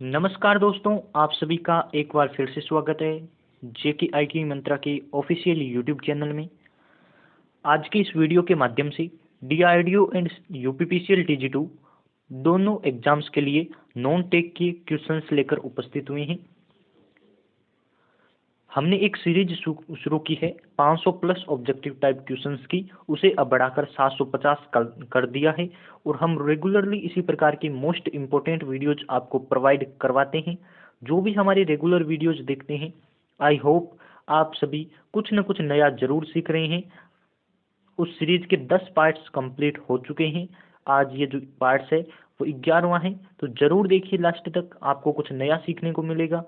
नमस्कार दोस्तों, आप सभी का एक बार फिर से स्वागत है जेके आईटी मंत्रा के ऑफिशियल यूट्यूब चैनल में। आज के इस वीडियो के माध्यम से डीआरडीओ एंड यूपीपीसीएल टीजी2 दोनों एग्जाम्स के लिए नॉन टेक के क्वेश्चंस लेकर उपस्थित हुए हैं। हमने एक सीरीज शुरू की है 500 प्लस ऑब्जेक्टिव टाइप क्वेश्चंस की, उसे अब बढ़ाकर 750 कर दिया है और हम रेगुलरली इसी प्रकार की मोस्ट इम्पोर्टेंट वीडियोज आपको प्रोवाइड करवाते हैं। जो भी हमारे रेगुलर वीडियोज देखते हैं, आई होप आप सभी कुछ न कुछ नया जरूर सीख रहे हैं। उस सीरीज के 10 पार्ट्स कंप्लीट हो चुके हैं। आज ये जो पार्ट्स है वो 11वां है, तो जरूर देखिए लास्ट तक, आपको कुछ नया सीखने को मिलेगा।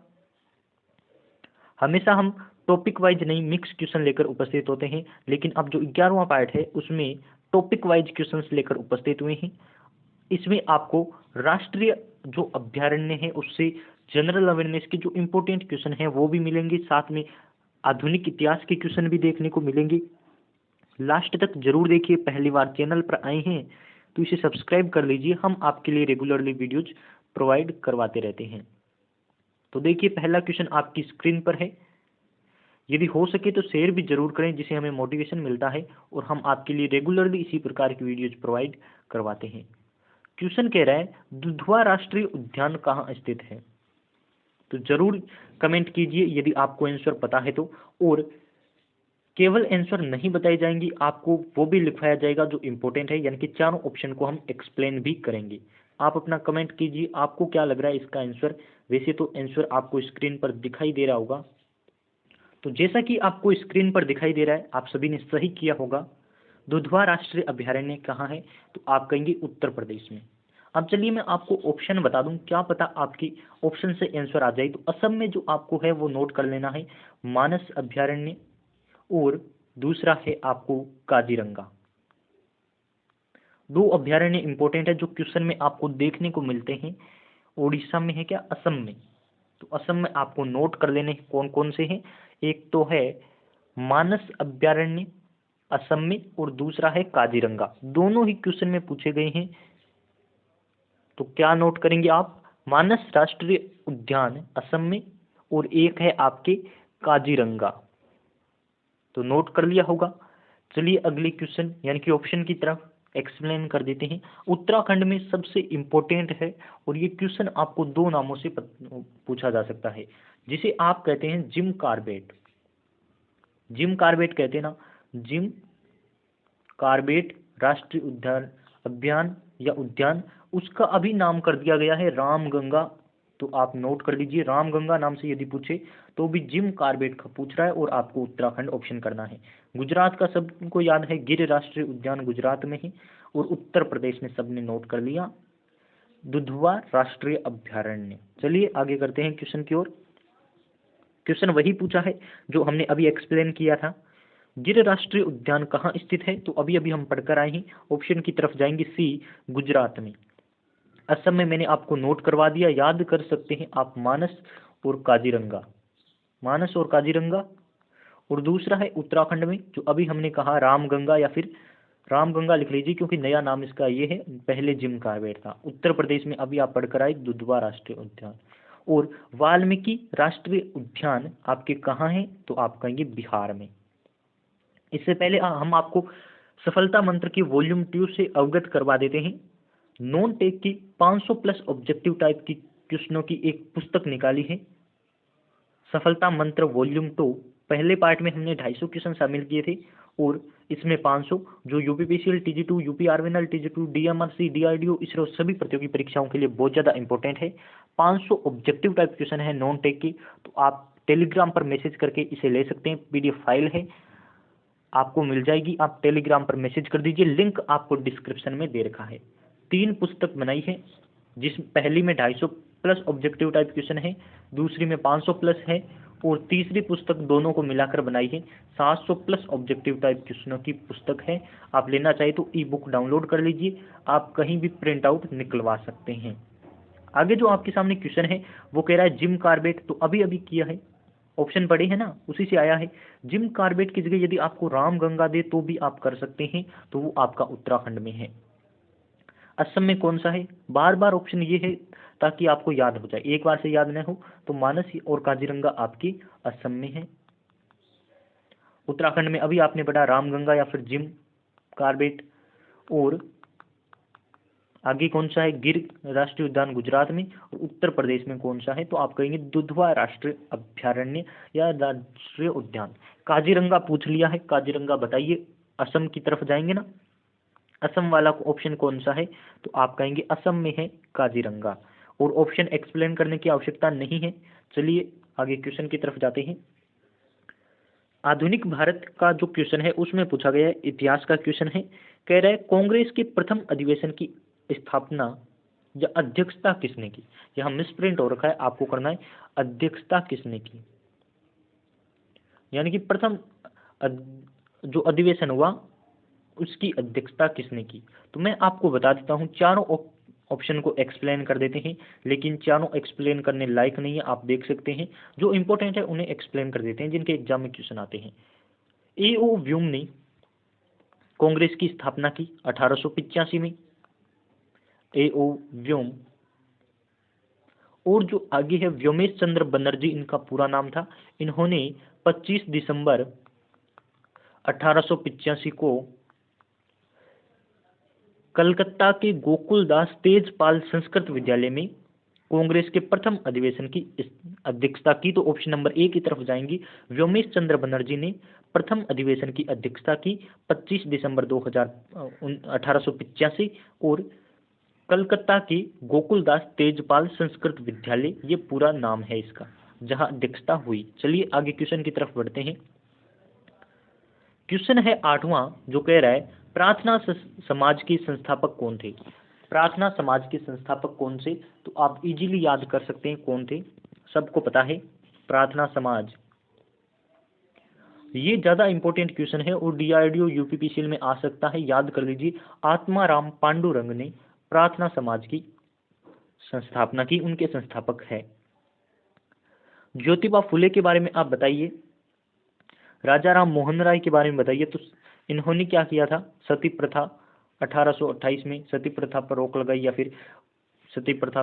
हमेशा हम टॉपिक वाइज नहीं मिक्स क्वेश्चन लेकर उपस्थित होते हैं, लेकिन अब जो 11वां पार्ट है उसमें टॉपिक वाइज क्वेश्चंस लेकर उपस्थित हुए हैं। इसमें आपको राष्ट्रीय जो अभ्यारण्य है उससे जनरल अवेयरनेस के जो इम्पोर्टेंट क्वेश्चन हैं वो भी मिलेंगे, साथ में आधुनिक इतिहास के क्वेश्चन भी देखने को मिलेंगे। लास्ट तक जरूर देखिए। पहली बार चैनल पर आए हैं तो इसे सब्सक्राइब कर लीजिए, हम आपके लिए रेगुलरली वीडियोज प्रोवाइड करवाते रहते हैं। तो देखिए, पहला क्वेश्चन आपकी स्क्रीन पर है। यदि हो सके तो शेयर भी जरूर करें, जिससे हमें मोटिवेशन मिलता है और हम आपके लिए रेगुलरली इसी प्रकार की वीडियोज प्रोवाइड करवाते हैं। क्वेश्चन कह रहा है, दुधवा राष्ट्रीय उद्यान कहाँ स्थित है? तो जरूर कमेंट कीजिए यदि आपको आंसर पता है तो, और केवल आंसर नहीं बताई जाएंगी, आपको वो भी लिखवाया जाएगा जो इम्पोर्टेंट है, यानी कि चारों ऑप्शन को हम एक्सप्लेन भी करेंगे। आप अपना कमेंट कीजिए, आपको क्या लग रहा है इसका आंसर। वैसे तो आंसर आपको स्क्रीन पर दिखाई दे रहा होगा। तो जैसा कि आपको स्क्रीन पर दिखाई दे रहा है, आप सभी ने सही किया होगा। दुधवा राष्ट्रीय अभयारण्य कहाँ है? तो आप कहेंगे उत्तर प्रदेश में। अब चलिए मैं आपको ऑप्शन बता दूं, क्या पता आपकी ऑप्शन से आंसर आ जाए। तो असम में जो आपको है वो नोट कर लेना है, मानस अभयारण्य, और दूसरा है आपको काजीरंगा। दो अभयारण्य इंपॉर्टेंट है जो क्वेश्चन में आपको देखने को मिलते हैं। उड़ीसा में है क्या? असम में। तो असम में आपको नोट कर लेने कौन कौन से हैं। एक तो है मानस अभयारण्य असम में, और दूसरा है काजीरंगा। दोनों ही क्वेश्चन में पूछे गए हैं। तो क्या नोट करेंगे आप? मानस राष्ट्रीय उद्यान असम में, और एक है आपके काजीरंगा। तो नोट कर लिया होगा। चलिए अगले क्वेश्चन यानी कि ऑप्शन की तरफ एक्सप्लेन कर देते हैं। उत्तराखंड में सबसे इंपॉर्टेंट है, और ये क्वेश्चन आपको दो नामों से पूछा जा सकता है, जिसे आप कहते हैं जिम कार्बेट। जिम कार्बेट कहते हैं ना, जिम कार्बेट राष्ट्रीय उद्यान, अभियान या उद्यान, उसका अभी नाम कर दिया गया है रामगंगा। तो आप नोट कर लीजिए, रामगंगा नाम से यदि पूछे तो भी जिम कार्बेट का पूछ रहा है, और आपको उत्तराखंड ऑप्शन करना है। गुजरात का सबको याद है, गिर राष्ट्रीय उद्यान गुजरात में है, और उत्तर प्रदेश में सबने नोट कर लिया दुधवा राष्ट्रीय अभ्यारण्य। चलिए आगे करते हैं क्वेश्चन की ओर। क्वेश्चन वही पूछा है जो हमने अभी एक्सप्लेन किया था। गिर राष्ट्रीय उद्यान कहाँ स्थित है? तो अभी अभी हम पढ़कर आए हैं। ऑप्शन की तरफ जाएंगे, सी गुजरात में। असम में मैंने आपको नोट करवा दिया, याद कर सकते हैं आप, मानस और काजीरंगा। मानस और काजीरंगा। और दूसरा है उत्तराखंड में, जो अभी हमने कहा रामगंगा, या फिर रामगंगा लिख लीजिए क्योंकि नया नाम इसका ये है, पहले जिम कार्बेट था। उत्तर प्रदेश में अभी आप पढ़कर आए दुधवा राष्ट्रीय उद्यान। और वाल्मीकि राष्ट्रीय उद्यान आपके कहाँ है? तो आप कहेंगे बिहार में। इससे पहले हम आपको सफलता मंत्र की वॉल्यूम 2 से अवगत करवा देते हैं। नॉन टेक की 500 प्लस ऑब्जेक्टिव टाइप की क्वेश्चनों की एक पुस्तक निकाली है, सफलता मंत्र वॉल्यूम 2। पहले पार्ट में हमने 250 क्वेश्चन शामिल किए थे, और इसमें 500 जो यूपीपीसीएल टीजी2, यूपी आर्मिनल टीजी2, डीएमआरसी, डीआरडीओ, इसरो सभी प्रतियोगी परीक्षाओं के लिए बहुत ज़्यादा इंपॉर्टेंट है। 500 ऑब्जेक्टिव टाइप क्वेश्चन है नॉन टेक की। तो आप टेलीग्राम पर मैसेज करके इसे ले सकते हैं, पीडीएफ फाइल है, आपको मिल जाएगी। आप टेलीग्राम पर मैसेज कर दीजिए, लिंक आपको डिस्क्रिप्शन में दे रखा है। 3 पुस्तक बनाई है, जिस पहली में 250 प्लस ऑब्जेक्टिव टाइप क्वेश्चन है, दूसरी में 500 प्लस है, और तीसरी पुस्तक दोनों को मिलाकर बनाई है 700 प्लस ऑब्जेक्टिव टाइप क्वेश्चनों की पुस्तक है। आप लेना चाहे तो ई बुक डाउनलोड कर लीजिए, आप कहीं भी प्रिंट आउट निकलवा सकते हैं। आगे जो आपके सामने क्वेश्चन है वो कह रहा है जिम कार्बेट, तो अभी अभी किया है, ऑप्शन पढ़े हैं ना, उसी से आया है। जिम कार्बेट की जगह यदि आपको रामगंगा दे तो भी आप कर सकते हैं, तो वो आपका उत्तराखंड में है। असम में कौन सा है? बार बार ऑप्शन ये है, ताकि आपको याद हो जाए, एक बार से याद न हो। तो मानस और काजीरंगा आपकी असम में है। उत्तराखंड में अभी आपने पढ़ा रामगंगा या फिर जिम कार्बेट। और आगे कौन सा है, गिर राष्ट्रीय उद्यान गुजरात में। और उत्तर प्रदेश में कौन सा है, तो आप कहेंगे दुधवा राष्ट्रीय अभ्यारण्य या राष्ट्रीय उद्यान। काजीरंगा पूछ लिया है, काजीरंगा बताइए, असम की तरफ जाएंगे ना, असम वाला ऑप्शन कौन सा है, तो आप कहेंगे असम में है काजीरंगा। और ऑप्शन एक्सप्लेन करने की आवश्यकता नहीं है। चलिए आगे क्वेश्चन की तरफ जाते हैं। आधुनिक भारत का जो क्वेश्चन है उसमें पूछा गया है, इतिहास का क्वेश्चन है। कह रहा है कांग्रेस के प्रथम अधिवेशन की स्थापना या अध्यक्षता किसने की। यहाँ मिसप्रिंट हो रखा है, आपको करना है अध्यक्षता किसने की, यानी कि प्रथम जो अधिवेशन हुआ उसकी अध्यक्षता किसने की। तो मैं आपको बता देता हूँ, चारों ऑप्शन को एक्सप्लेन कर देते हैं, लेकिन चारों एक्सप्लेन करने लायक नहीं है, आप देख सकते हैं। जो इंपॉर्टेंट है उन्हें एक्सप्लेन कर देते हैं, जिनके एग्जाम में क्वेश्चन आते हैं। ए.ओ. व्यूम ने कांग्रेस की स्थापना की 1885 में, ए.ओ. व्योम। और जो आगे है व्योमेश चंद्र बनर्जी, इनका पूरा नाम था। इन्होंने 25 दिसंबर 1885 को कलकत्ता के गोकुलदास तेजपाल संस्कृत विद्यालय में कांग्रेस के प्रथम अधिवेशन की अध्यक्षता की। तो ऑप्शन नंबर ए की तरफ जाएंगी, व्योमेश चंद्र बनर्जी ने प्रथम अधिवेशन की अध्यक्षता की 25 दिसंबर 1885। और कलकत्ता के गोकुलदास तेजपाल संस्कृत विद्यालय, ये पूरा नाम है इसका, जहां अध्यक्षता हुई। चलिए आगे क्वेश्चन की तरफ बढ़ते हैं। क्वेश्चन है 8वां, जो कह रहा है प्रार्थना समाज के संस्थापक कौन थे। प्रार्थना समाज के संस्थापक कौन से, तो आप इजीली याद कर सकते हैं कौन थे, सबको पता है प्रार्थना समाज। ये ज्यादा इंपॉर्टेंट क्वेश्चन है और डीआरडीओ यूपीपीसीएल में आ सकता है, याद कर लीजिए। आत्माराम पांडुरंग ने प्रार्थना समाज की संस्थापना की, उनके संस्थापक है। ज्योतिबा फुले के बारे में आप बताइए। राजा राम मोहन राय के बारे में बताइए। तो इन्होंने क्या किया था, सती प्रथा 1828 में सती प्रथा पर रोक लगाई, या फिर सती प्रथा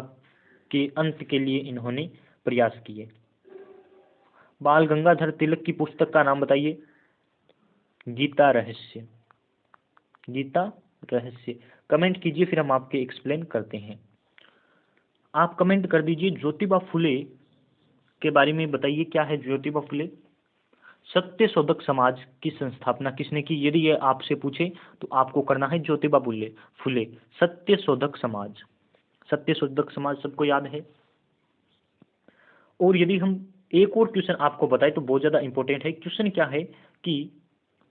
के अंत के लिए इन्होंने प्रयास किए। बाल गंगाधर तिलक की पुस्तक का नाम बताइए। गीता रहस्य, गीता रहस्य। कमेंट कीजिए, फिर हम आपके एक्सप्लेन करते हैं। आप कमेंट कर दीजिए ज्योतिबा फुले के बारे में बताइए, क्या है ज्योतिबा फुले। सत्य शोधक समाज की संस्थापना किसने की, यदि ये आपसे पूछे तो आपको करना है ज्योतिबा फुले सत्य शोधक समाज। सत्य शोधक समाज सबको याद है। और यदि हम एक और क्वेश्चन आपको बताएं तो बहुत ज्यादा इंपॉर्टेंट है। क्वेश्चन क्या है कि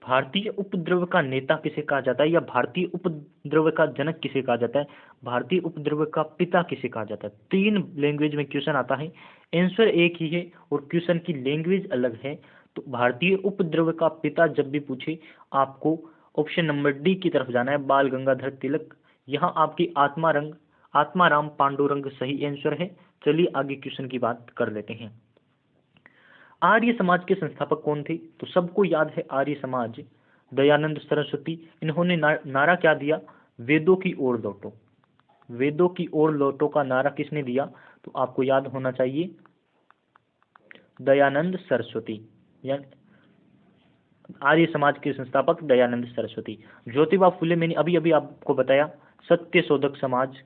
भारतीय उपद्रव का नेता किसे कहा जाता है, या भारतीय उपद्रव का जनक किसे कहा जाता है, भारतीय उपद्रव का पिता किसे कहा जाता है। 3 लैंग्वेज में क्वेश्चन आता है, आंसर एक ही है और क्वेश्चन की लैंग्वेज अलग है। तो भारतीय उपद्रव का पिता जब भी पूछे, आपको ऑप्शन नंबर डी की तरफ जाना है, बाल गंगाधर तिलक। यहाँ आपकी आत्माराम पांडुरंग सही आंसर है। चलिए आगे क्वेश्चन की बात कर लेते हैं। आर्य समाज के संस्थापक कौन थे, तो सबको याद है आर्य समाज, दयानंद सरस्वती। इन्होंने नारा क्या दिया, वेदों की ओर लौटो। वेदों की ओर लौटो का नारा किसने दिया, तो आपको याद होना चाहिए दयानंद सरस्वती, यानी आर्य समाज के संस्थापक दयानंद सरस्वती। ज्योतिबा फुले मैंने अभी अभी आपको बताया, सत्य शोधक समाज।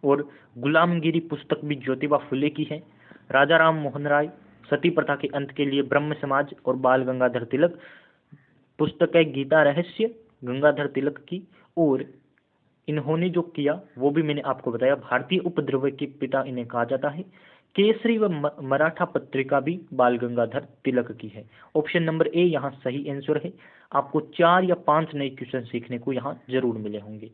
और गुलामगिरी पुस्तक भी ज्योतिबा फुले की है। राजा राम मोहन राय सती प्रथा के अंत के लिए ब्रह्म समाज। और बाल गंगाधर तिलक पुस्तक है गीता रहस्य, गंगाधर तिलक की। और इन्होंने जो किया वो भी मैंने आपको बताया, भारतीय उपद्रव के पिता इन्हें कहा जाता है। केसरी व मराठा पत्रिका भी बाल गंगाधर तिलक की है। ऑप्शन नंबर ए यहाँ सही आंसर है। आपको 4 या 5 नए क्वेश्चन सीखने को यहाँ जरूर मिले होंगे।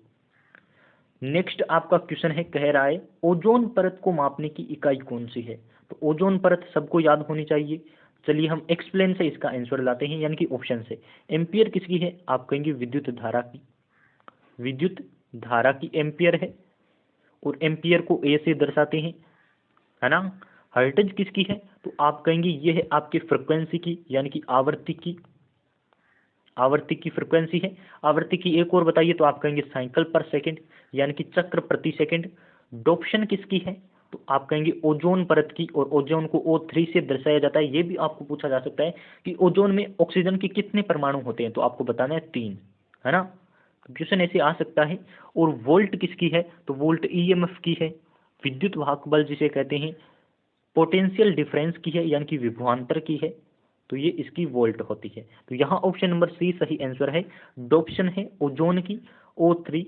नेक्स्ट आपका क्वेश्चन है, कह रहा है ओजोन परत को मापने की इकाई कौन सी है। तो ओजोन परत सबको याद होनी चाहिए। चलिए हम एक्सप्लेन से इसका आंसर लाते हैं, यानी कि ऑप्शन से। एम्पियर किसकी है, आप कहेंगे विद्युत धारा की, विद्युत धारा की एम्पियर है। और एम्पियर को ए से दर्शाते हैं, है ना। हर्ट्ज किसकी है, तो आप कहेंगे ये है आपकी फ्रिक्वेंसी की, यानी कि आवर्ती की फ्रिक्वेंसी है। आवर्ती की एक और बताइए तो आप कहेंगे साइकिल पर सेकंड, यानी कि चक्र प्रति सेकंड। डॉप्शन किसकी है, तो आप कहेंगे ओजोन परत की, और ओजोन को O3 से दर्शाया जाता है। ये भी आपको पूछा जा सकता है कि ओजोन में ऑक्सीजन के कितने परमाणु होते हैं, तो आपको बताना है 3, है ना। क्वेश्चन ऐसे आ सकता है। और वोल्ट किसकी है, तो वोल्ट ईएमएफ की है। विद्युत वाहक बल जिसे कहते हैं पोटेंशियल डिफरेंस की है, यानी कि विभवांतर की है, तो ये इसकी वोल्ट होती है। तो यहाँ ऑप्शन नंबर सी सही आंसर है। डॉप्शन है ओजोन की, O3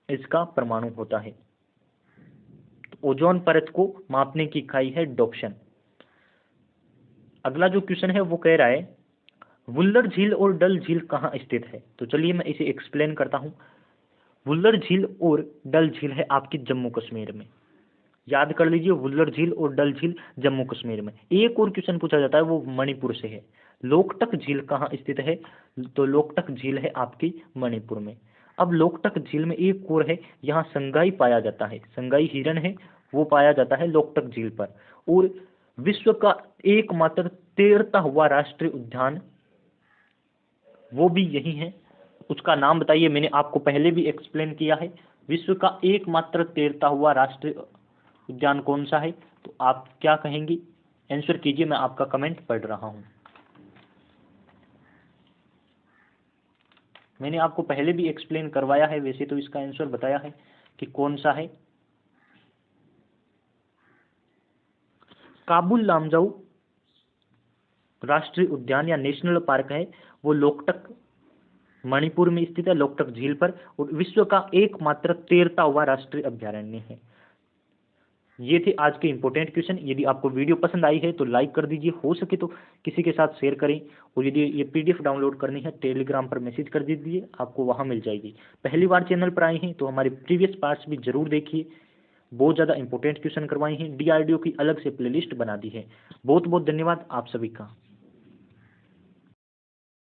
इसका परमाणु होता है। तो ओजोन परत को मापने की इकाई है डॉप्शन। अगला जो क्वेश्चन है वो कह रहा है वुल्लर झील और डल झील कहाँ स्थित है। तो चलिए मैं इसे एक्सप्लेन करता हूँ। वुल्लर झील और डल झील है आपकी जम्मू कश्मीर में। याद कर लीजिए, वुल्लर झील और डल झील जम्मू कश्मीर में। एक और क्वेश्चन पूछा जाता है वो मणिपुर से है। लोकटक झील कहाँ स्थित है, तो लोकटक झील है आपकी मणिपुर में। अब लोकटक झील में एक और है, यहाँ संगाई पाया जाता है, संगाई हिरण है वो पाया जाता है लोकटक झील पर। और विश्व का एकमात्र तैरता हुआ राष्ट्रीय उद्यान वो भी यही है। उसका नाम बताइए, मैंने आपको पहले भी एक्सप्लेन किया है। विश्व का एकमात्र तैरता हुआ राष्ट्रीय उद्यान कौन सा है, तो आप क्या कहेंगी, आंसर कीजिए, मैं आपका कमेंट पढ़ रहा हूं। मैंने आपको पहले भी एक्सप्लेन करवाया है, वैसे तो इसका आंसर बताया है कि कौन सा है। काबुल लामजाऊ राष्ट्रीय उद्यान या नेशनल पार्क है वो लोकटक मणिपुर में स्थित है, लोकटक झील पर, और विश्व का एकमात्र तैरता हुआ राष्ट्रीय अभ्यारण्य है। ये थे आज के इंपॉर्टेंट क्वेश्चन। यदि आपको वीडियो पसंद आई है तो लाइक कर दीजिए, हो सके तो किसी के साथ शेयर करें। और यदि ये PDF डाउनलोड करनी है टेलीग्राम पर मैसेज कर दीजिए, आपको वहाँ मिल जाएगी। पहली बार चैनल पर आए हैं तो हमारे प्रीवियस पार्ट्स भी जरूर देखिए, बहुत ज़्यादा इंपॉर्टेंट क्वेश्चन करवाए हैं। DRDO की अलग से प्लेलिस्ट बना दी है। बहुत बहुत धन्यवाद आप सभी का।